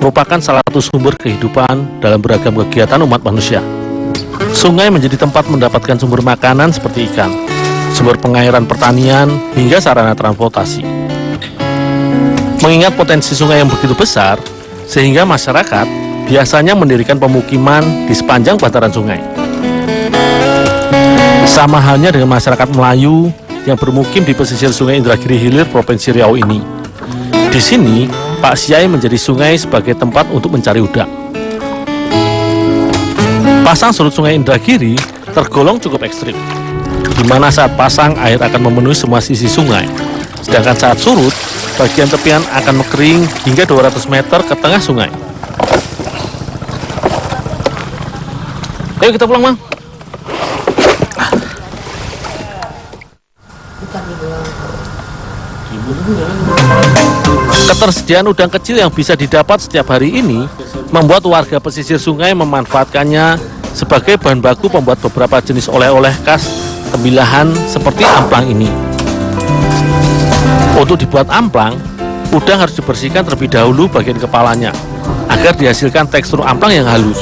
merupakan salah satu sumber kehidupan dalam beragam kegiatan umat manusia. Sungai menjadi tempat mendapatkan sumber makanan seperti ikan, sumber pengairan pertanian, hingga sarana transportasi. Mengingat potensi sungai yang begitu besar, sehingga masyarakat biasanya mendirikan pemukiman di sepanjang bantaran sungai. Sama halnya dengan masyarakat Melayu yang bermukim di pesisir Sungai Indragiri Hilir, Provinsi Riau ini. Di sini, Pak Siai menjadi sungai sebagai tempat untuk mencari udang. Pasang surut Sungai Indragiri tergolong cukup ekstrim, di mana saat pasang air akan memenuhi semua sisi sungai, sedangkan saat surut, bagian tepian akan mengering hingga 200 meter ke tengah sungai. Ayo kita pulang, Mang. Ketersediaan udang kecil yang bisa didapat setiap hari ini membuat warga pesisir sungai memanfaatkannya sebagai bahan baku pembuat beberapa jenis oleh-oleh khas Tembilahan seperti amplang ini. Untuk dibuat amplang, udang harus dibersihkan terlebih dahulu bagian kepalanya agar dihasilkan tekstur amplang yang halus.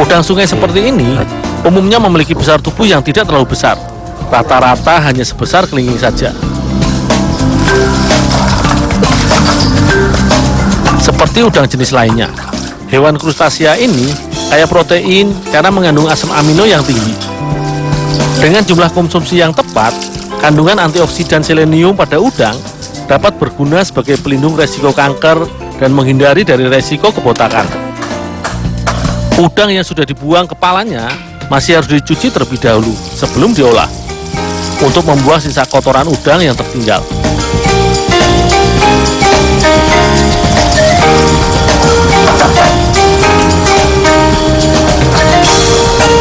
Udang sungai seperti ini umumnya memiliki besar tubuh yang tidak terlalu besar, rata-rata hanya sebesar kelingking saja. Seperti udang jenis lainnya, hewan krustasea ini kaya protein karena mengandung asam amino yang tinggi. Dengan jumlah konsumsi yang tepat, kandungan antioksidan selenium pada udang dapat berguna sebagai pelindung resiko kanker dan menghindari dari resiko kebotakan. Udang yang sudah dibuang kepalanya masih harus dicuci terlebih dahulu sebelum diolah, untuk membuang sisa kotoran udang yang tertinggal.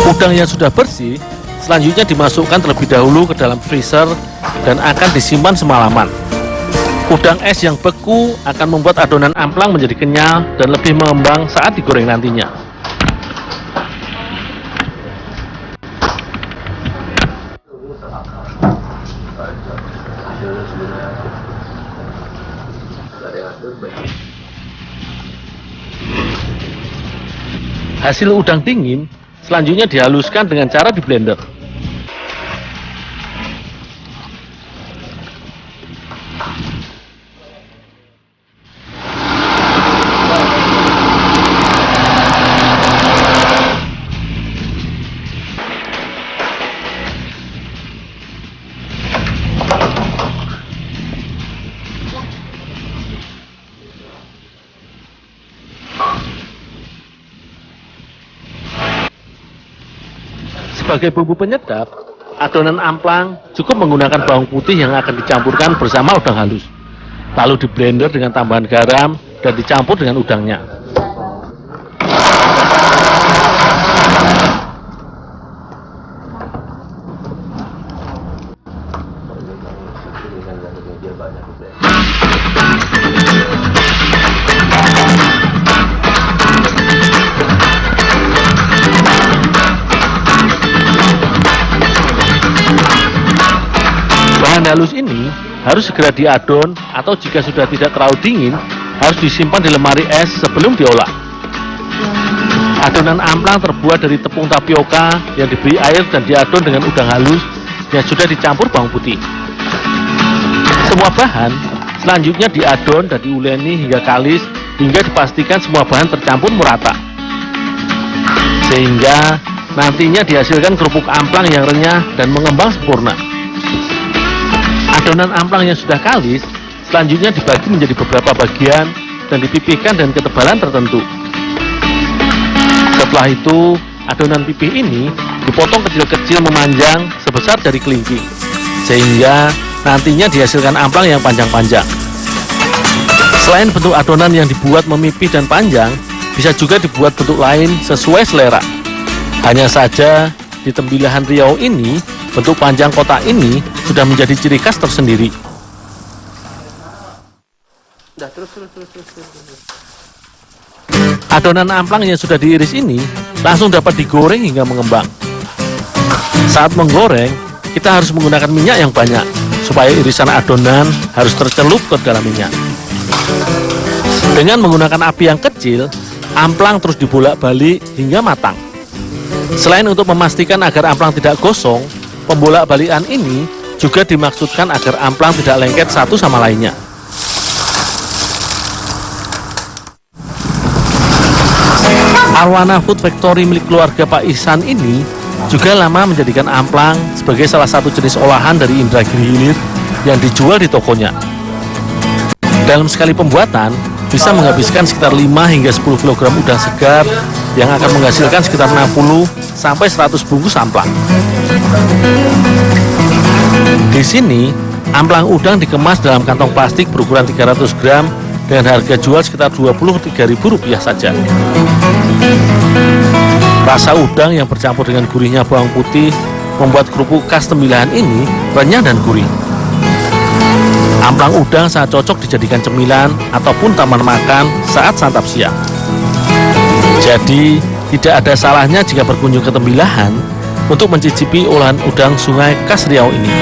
Udang yang sudah bersih selanjutnya dimasukkan terlebih dahulu ke dalam freezer dan akan disimpan semalaman. Udang es yang beku akan membuat adonan amplang menjadi kenyal dan lebih mengembang saat digoreng nantinya. Hasil udang dingin selanjutnya dihaluskan dengan cara di blender. Sebagai bumbu penyedap, adonan amplang cukup menggunakan bawang putih yang akan dicampurkan bersama udang halus, lalu di blender dengan tambahan garam dan dicampur dengan udangnya. Bahan halus ini harus segera diadon atau jika sudah tidak terlalu dingin harus disimpan di lemari es sebelum diolah. Adonan amplang terbuat dari tepung tapioka yang diberi air dan diadon dengan udang halus yang sudah dicampur bawang putih. Semua bahan selanjutnya diadon dan diuleni hingga kalis hingga dipastikan semua bahan tercampur merata, sehingga nantinya dihasilkan kerupuk amplang yang renyah dan mengembang sempurna. Adonan amplang yang sudah kalis selanjutnya dibagi menjadi beberapa bagian dan dipipihkan dengan ketebalan tertentu. Setelah itu, adonan pipih ini dipotong kecil-kecil memanjang sebesar jari kelingking, sehingga nantinya dihasilkan amplang yang panjang-panjang. Selain bentuk adonan yang dibuat memipih dan panjang, bisa juga dibuat bentuk lain sesuai selera. Hanya saja di Tembilahan Riau ini, bentuk panjang kotak ini sudah menjadi ciri khas tersendiri. Adonan amplang yang sudah diiris ini langsung dapat digoreng hingga mengembang. Saat menggoreng, kita harus menggunakan minyak yang banyak supaya irisan adonan harus tercelup ke dalam minyak. Dengan menggunakan api yang kecil, amplang terus dibolak-balik hingga matang. Selain untuk memastikan agar amplang tidak gosong, pembolak-balikan ini juga dimaksudkan agar amplang tidak lengket satu sama lainnya. Arwana Food Factory milik keluarga Pak Ihsan ini juga lama menjadikan amplang sebagai salah satu jenis olahan dari Indragiri Hilir yang dijual di tokonya. Dalam sekali pembuatan, bisa menghabiskan sekitar 5 hingga 10 kg udang segar yang akan menghasilkan sekitar 60 sampai 100 bungkus amplang. Di sini, amplang udang dikemas dalam kantong plastik berukuran 300 gram dengan harga jual sekitar Rp23.000 saja. Rasa udang yang bercampur dengan gurihnya bawang putih membuat kerupuk khas Tembilahan ini renyah dan gurih. Amplang udang sangat cocok dijadikan cemilan ataupun taman makan saat santap siang. Jadi, tidak ada salahnya jika berkunjung ke Tembilahan untuk mencicipi olahan udang sungai khas Riau ini.